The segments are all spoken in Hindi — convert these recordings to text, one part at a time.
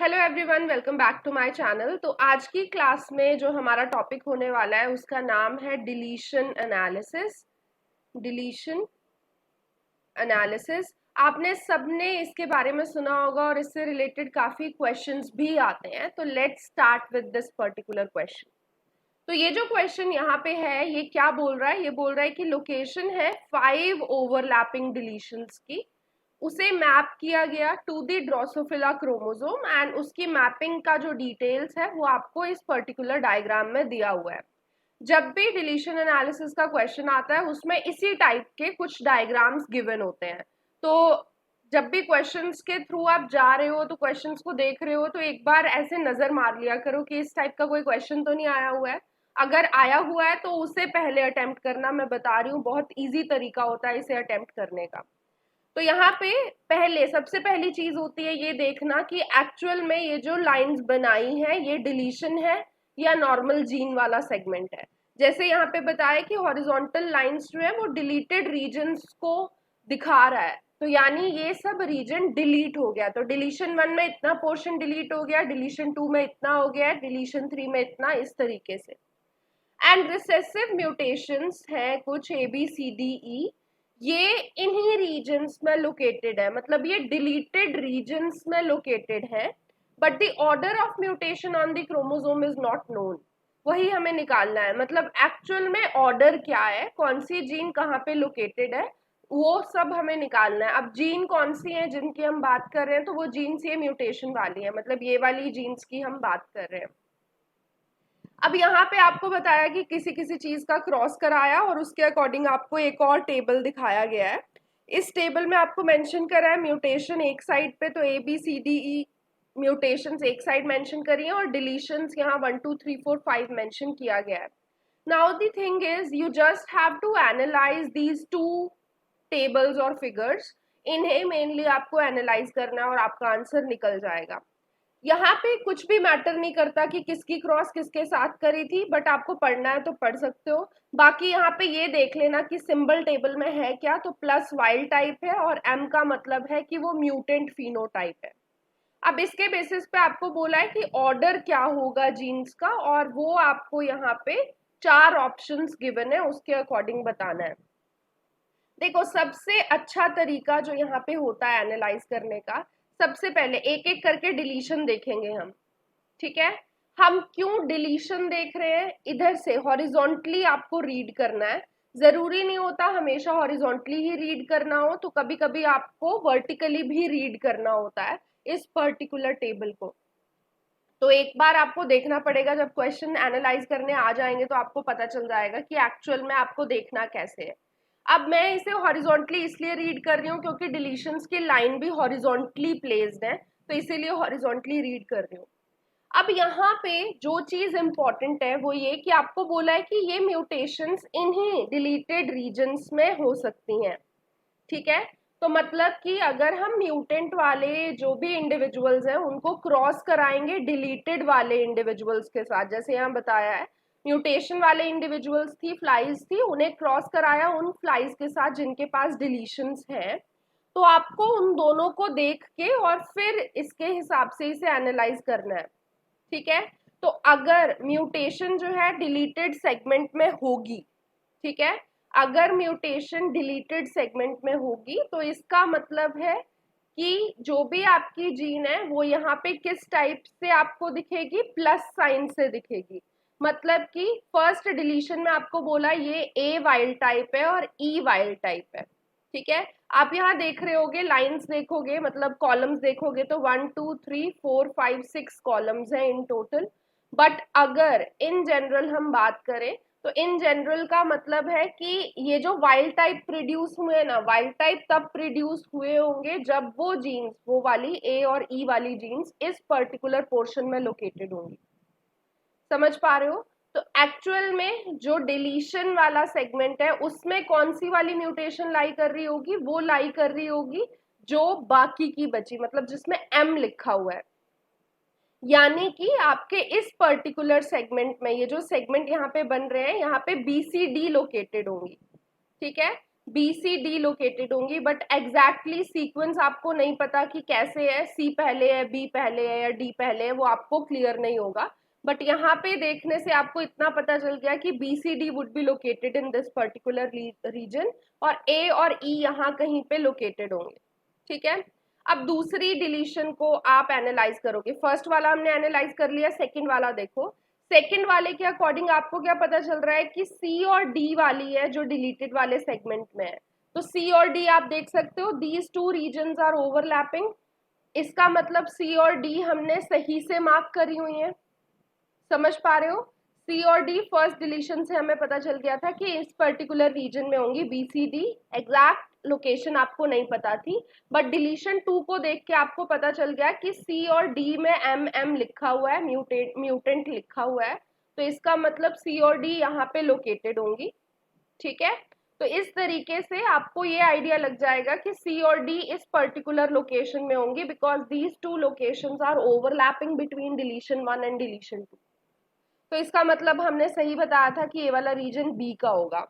Hello everyone, welcome back to my channel. तो आज की क्लास में जो हमारा टॉपिक होने वाला है उसका नाम है डिलीशन एनालिसिस। डिलीशन एनालिसिस आपने सबने इसके बारे में सुना होगा और इससे रिलेटेड काफ़ी क्वेश्चंस भी आते हैं। तो let's start with this particular question. तो ये जो क्वेश्चन यहाँ पे है ये क्या बोल रहा है? ये बोल रहा है कि लोकेशन है 5 ओवरलैपिंग डिलीशंस की, उसे मैप किया गया to the drosophila chromosome and उसकी मैपिंग का जो डिटेल्स है वो आपको इस पर्टिकुलर डायग्राम में दिया हुआ है। जब भी डिलीशन एनालिसिस का क्वेश्चन आता है उसमें इसी टाइप के कुछ डायग्राम्स गिवन होते हैं। तो जब भी क्वेश्चंस के थ्रू आप जा रहे हो तो क्वेश्चंस को देख रहे हो तो एक बार ऐसे नजर मार लिया करो कि इस टाइप का कोई क्वेश्चन तो नहीं आया हुआ है। अगर आया हुआ है तो उसे पहले अटेम्प्ट करना। मैं बता रही हूँ बहुत ईजी तरीका होता है इसे अटेम्प्ट करने का। तो यहाँ पे पहले सबसे पहली चीज होती है ये देखना कि एक्चुअल में ये जो लाइंस बनाई है ये डिलीशन है या नॉर्मल जीन वाला सेगमेंट है। जैसे यहाँ पे बताया कि हॉरिजॉन्टल लाइंस जो है वो डिलीटेड रीजन्स को दिखा रहा है, तो यानी ये सब रीजन डिलीट हो गया। तो डिलीशन 1 में इतना पोर्शन डिलीट हो गया, डिलीशन 2 में इतना हो गया, डिलीशन 3 में इतना, इस तरीके से। एंड रिसेसिव म्यूटेशंस है कुछ ABCDE, ये इन्हीं रीजन्स में लोकेटेड है, मतलब ये डिलीटेड रीजन्स में लोकेटेड है, but the order of mutation on the chromosome is not known. वही हमें निकालना है, मतलब एक्चुअल में ऑर्डर क्या है, कौन सी जीन कहाँ पे लोकेटेड है, वो सब हमें निकालना है। अब जीन कौन सी है जिनकी हम बात कर रहे हैं, तो वो जीन्स ये म्यूटेशन वाली है, मतलब ये वाली जीन्स की हम बात कर रहे हैं। अब यहाँ पे आपको बताया कि किसी किसी चीज का क्रॉस कराया और उसके अकॉर्डिंग आपको एक और टेबल दिखाया गया है। इस टेबल में आपको मेंशन करा है म्यूटेशन एक साइड पे, तो ABCDE म्यूटेशंस एक साइड मेंशन करी है और डिलीशंस यहाँ 1 2 3 4 5 मेंशन किया गया है। Now the thing is you just have to analyse these two tables और फिगर्स। इन्हें मेनली आपको एनालाइज करना है और आपका आंसर निकल जाएगा। यहाँ पे कुछ भी मैटर नहीं करता कि किसकी क्रॉस किसके साथ करी थी, बट आपको पढ़ना है तो पढ़ सकते हो। बाकी यहाँ पे ये देख लेना कि सिंबल टेबल में है क्या, तो प्लस वाइल्ड टाइप है और M का मतलब है कि वो म्यूटेंट फिनोटाइप है। अब इसके बेसिस पे आपको बोला है कि ऑर्डर क्या होगा जीन्स का, और वो आपको यहाँ पे 4 ऑप्शंस गिवन है, उसके अकॉर्डिंग बताना है। देखो सबसे अच्छा तरीका जो यहाँ पे होता है एनालाइज करने का, सबसे पहले एक एक करके डिलीशन देखेंगे हम। ठीक है, हम क्यों डिलीशन देख रहे हैं, इधर से हॉरिजॉन्टली आपको रीड करना है। जरूरी नहीं होता हमेशा हॉरिजॉन्टली ही रीड करना हो, तो कभी कभी आपको वर्टिकली भी रीड करना होता है इस पर्टिकुलर टेबल को। तो एक बार आपको देखना पड़ेगा, जब क्वेश्चन एनालाइज करने आ जाएंगे तो आपको पता चल जाएगा कि एक्चुअल में आपको देखना कैसे है। अब मैं इसे हॉरिजॉन्टली इसलिए रीड कर रही हूँ क्योंकि डिलीशंस की लाइन भी हॉरिजॉन्टली प्लेस्ड है, तो इसीलिए हॉरिजॉन्टली रीड कर रही हूँ। अब यहाँ पे जो चीज इंपॉर्टेंट है वो ये कि आपको बोला है कि ये म्यूटेशंस इन्हीं डिलीटेड रीजन्स में हो सकती हैं। ठीक है, तो मतलब कि अगर हम म्यूटेंट वाले जो भी इंडिविजुअल्स हैं उनको क्रॉस कराएंगे डिलीटेड वाले इंडिविजुअल्स के साथ, जैसे यहाँ बताया है म्यूटेशन वाले इंडिविजुअल्स थी, फ्लाइज थी, उन्हें क्रॉस कराया उन फ्लाइज के साथ जिनके पास डिलीशंस हैं, तो आपको उन दोनों को देख के और फिर इसके हिसाब से इसे एनालाइज करना है। ठीक है, तो अगर म्यूटेशन जो है डिलीटेड सेगमेंट में होगी, ठीक है, अगर म्यूटेशन डिलीटेड सेगमेंट में होगी तो इसका मतलब है कि जो भी आपकी जीन है वो यहाँ पे किस टाइप से आपको दिखेगी, प्लस साइन से दिखेगी। मतलब कि फर्स्ट डिलीशन में आपको बोला ये A वाइल्ड टाइप है और E वाइल्ड टाइप है। ठीक है, आप यहाँ देख रहे होगे, लाइंस देखोगे, मतलब कॉलम्स देखोगे तो 1 2 3 4 5 6 कॉलम्स हैं इन टोटल। बट अगर इन जनरल हम बात करें तो इन जनरल का मतलब है कि ये जो वाइल्ड टाइप प्रोड्यूस हुए ना, वाइल्ड टाइप तब प्रोड्यूस हुए होंगे जब वो जीन्स, वो वाली A और E वाली जीन्स इस पर्टिकुलर पोर्शन में लोकेटेड होंगी। समझ पा रहे हो? तो एक्चुअल में जो डिलीशन वाला सेगमेंट है उसमें कौन सी वाली म्यूटेशन लाई कर रही होगी, वो लाई कर रही होगी जो बाकी की बची, मतलब जिसमें M लिखा हुआ है। यानी कि आपके इस पर्टिकुलर सेगमेंट में, ये जो सेगमेंट यहाँ पे बन रहे हैं यहाँ पे BCD लोकेटेड होंगी। ठीक है, बी सी डी लोकेटेड होंगी, बट एग्जैक्टली सीक्वेंस आपको नहीं पता कि कैसे है, सी पहले है, बी पहले है या डी पहले है, वो आपको क्लियर नहीं होगा। बट यहाँ पे देखने से आपको इतना पता चल गया कि B C D would be located in this particular region, और ए और ई यहाँ कहीं पे लोकेटेड होंगे। ठीक है, अब दूसरी डिलीशन को आप एनालाइज करोगे। फर्स्ट वाला हमने एनालाइज कर लिया, सेकंड वाला देखो। सेकंड वाले के अकॉर्डिंग आपको क्या पता चल रहा है कि सी और डी वाली है जो डिलीटेड वाले सेगमेंट में है। तो सी और डी आप देख सकते हो, these two regions are overlapping. इसका मतलब सी और डी हमने सही से मार्क करी हुई है, समझ पा रहे हो। सी और डी फर्स्ट डिलीशन से हमें पता चल गया था कि इस पर्टिकुलर रीजन में होंगी, B C D. Exact location आपको नहीं पता थी, बट डिलीशन 2 को देख के आपको पता चल गया कि सी और डी में एम एम लिखा हुआ है, म्यूटेंट लिखा हुआ है, तो इसका मतलब सी और डी यहाँ पे लोकेटेड होंगी। ठीक है, तो इस तरीके से आपको ये आइडिया लग जाएगा कि सी और डी इस पर्टिकुलर लोकेशन में होंगी, because these two locations are overlapping between deletion 1 and deletion 2। तो इसका मतलब हमने सही बताया था कि ये वाला रीजन बी का होगा।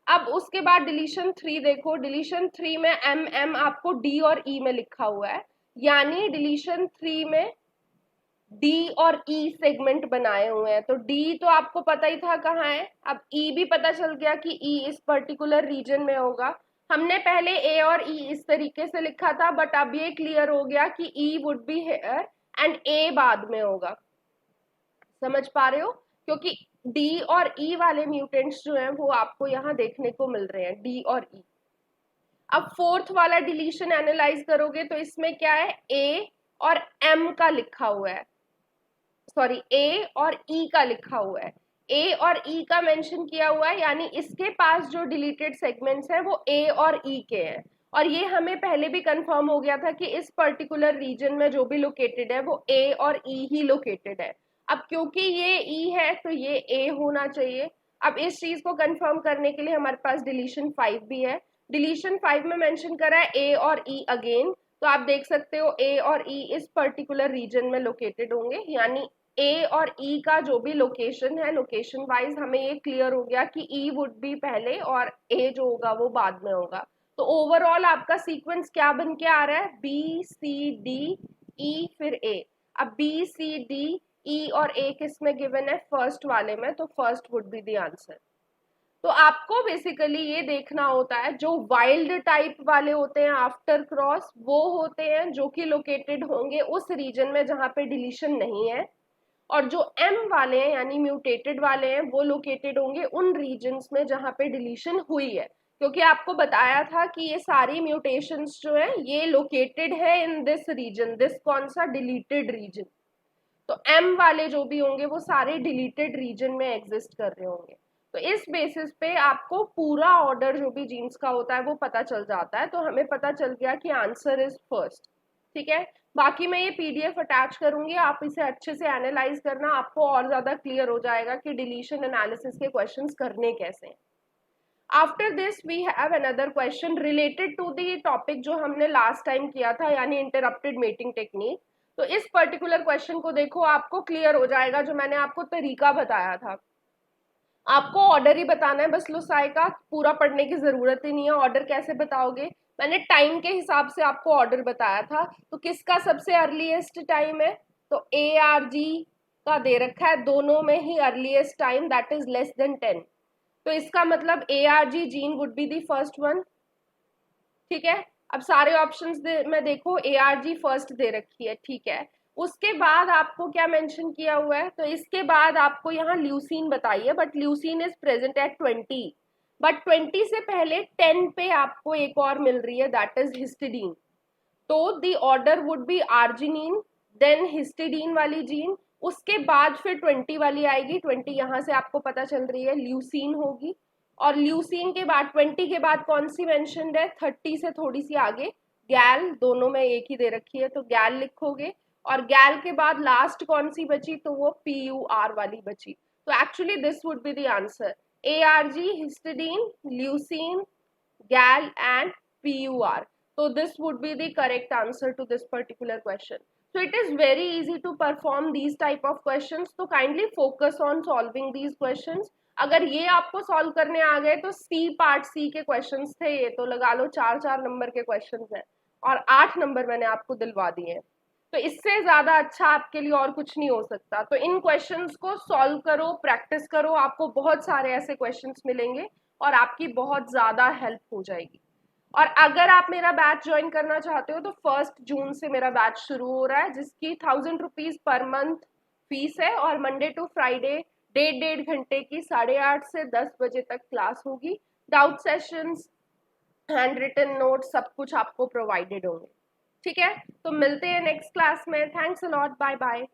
अब उसके बाद डिलीशन 3 देखो, डिलीशन 3 में एम एम आपको डी और ई में लिखा हुआ है, यानी डिलीशन 3 में डी और ई सेगमेंट बनाए हुए हैं। तो डी तो आपको पता ही था कहाँ है, अब ई भी पता चल गया कि ई इस पर्टिकुलर रीजन में होगा। हमने पहले ए और ई इस तरीके से लिखा था, बट अब ये क्लियर हो गया कि ई वुड बी हेयर एंड ए बाद में होगा। समझ पा रहे हो, क्योंकि डी और ई वाले म्यूटेंट्स जो हैं वो आपको यहाँ देखने को मिल रहे हैं, डी और ई। अब फोर्थ वाला डिलीशन एनालाइज करोगे तो इसमें क्या है, ए और एम का लिखा हुआ है, सॉरी ए और ई का लिखा हुआ है, ए और ई का मेंशन किया हुआ है, यानी इसके पास जो डिलीटेड सेगमेंट्स हैं वो ए और ई के हैं। और ये हमें पहले भी कंफर्म हो गया था कि इस पर्टिकुलर रीजन में जो भी लोकेटेड है वो ए और ई ही लोकेटेड है। अब क्योंकि ये ई है तो ये ए होना चाहिए। अब इस चीज को कंफर्म करने के लिए हमारे पास डिलीशन 5 भी है। डिलीशन 5 में मेंशन करा है ए और ई अगेन, तो आप देख सकते हो ए और ई इस पर्टिकुलर रीजन में लोकेटेड होंगे, यानी ए और ई का जो भी लोकेशन है, लोकेशन वाइज हमें ये क्लियर हो गया कि ई वुड बी पहले और ए जो होगा वो बाद में होगा। तो ओवरऑल आपका सीक्वेंस क्या बन के आ रहा है, बी सी डी ई फिर ए। अब बी सी डी ई और ए किस में गिवन है, फर्स्ट वाले में, तो first would be the answer. तो आपको बेसिकली ये देखना होता है, जो वाइल्ड टाइप वाले होते हैं आफ्टर क्रॉस वो होते हैं जो कि लोकेटेड होंगे उस रीजन में जहां पे डिलीशन नहीं है, और जो एम वाले हैं यानी म्यूटेटेड वाले हैं वो लोकेटेड होंगे उन रीजन्स में जहां पे डिलीशन हुई है। क्योंकि आपको बताया था कि ये सारी म्यूटेशंस जो है ये लोकेटेड है इन दिस रीजन, दिस कौन सा, डिलीटेड रीजन। तो एम वाले जो भी होंगे वो सारे डिलीटेड रीजन में एग्जिस्ट कर रहे होंगे। तो इस बेसिस पे आपको पूरा ऑर्डर जो भी जीन्स का होता है वो पता चल जाता है। तो हमें पता चल गया कि आंसर इज फर्स्ट। ठीक है, बाकी मैं ये पीडीएफ अटैच करूंगी, आप इसे अच्छे से एनालाइज करना, आपको और ज्यादा क्लियर हो जाएगा कि डिलीशन एनालिसिस के क्वेश्चंस करने कैसे हैं। After this we have another question related to the topic जो हमने लास्ट टाइम किया था, यानी इंटरप्टेड मेटिंग टेक्निक। तो इस पर्टिकुलर क्वेश्चन को देखो, आपको क्लियर हो जाएगा जो मैंने आपको तरीका बताया था। आपको ऑर्डर ही बताना है बस लुसाई का, पूरा पढ़ने की जरूरत ही नहीं है। ऑर्डर कैसे बताओगे, मैंने टाइम के हिसाब से आपको ऑर्डर बताया था। तो किसका सबसे अर्लीस्ट टाइम है, तो ए आर जी का दे रखा है, दोनों में ही earliest time that is less than 10। तो इसका मतलब A R G gene would be the first one. ठीक है, अब सारे ऑप्शंस में देखो ए आर जी फर्स्ट दे रखी है। ठीक है, उसके बाद आपको क्या मेंशन किया हुआ है, तो इसके बाद आपको यहाँ ल्यूसीन बताइए, but leucine is present at 20, but 20 से पहले 10 पे आपको एक और मिल रही है दैट इज हिस्टिडीन। तो the order would be arginine, then histidine वाली जीन, उसके बाद फिर 20 वाली आएगी। 20 यहाँ से आपको पता चल रही है ल्यूसीन होगी, और ल्यूसीन के बाद 20 के बाद कौन सी मेंशन्ड है, 30 से थोड़ी सी आगे गैल, दोनों में एक ही दे रखी है तो गैल लिखोगे। और गैल के बाद लास्ट कौन सी बची, तो वो PUR वाली बची। तो actually this would be the answer, ARG, histidine, leucine, गैल and PUR. So this would be the correct answer to this particular question. So it is very easy to perform these type of questions. So kindly focus on solving these questions. अगर ये आपको सॉल्व करने आ गए तो सी पार्ट सी के क्वेश्चंस थे ये, तो लगा लो 4-4 नंबर के क्वेश्चंस हैं और 8 नंबर मैंने आपको दिलवा दिए हैं। तो इससे ज्यादा अच्छा आपके लिए और कुछ नहीं हो सकता। तो इन क्वेश्चंस को सॉल्व करो, प्रैक्टिस करो, आपको बहुत सारे ऐसे क्वेश्चंस मिलेंगे और आपकी बहुत ज्यादा हेल्प हो जाएगी। और अगर आप मेरा बैच ज्वाइन करना चाहते हो तो 1 जून से मेरा बैच शुरू हो रहा है, जिसकी 1000 रुपीज पर मंथ फीस है और मंडे टू फ्राइडे 1.5 घंटे की 8:30 से 10 बजे तक क्लास होगी। Doubt sessions, hand written note, सब कुछ आपको प्रोवाइडेड होंगे। ठीक है, तो मिलते हैं नेक्स्ट क्लास में। Thanks a lot, bye bye.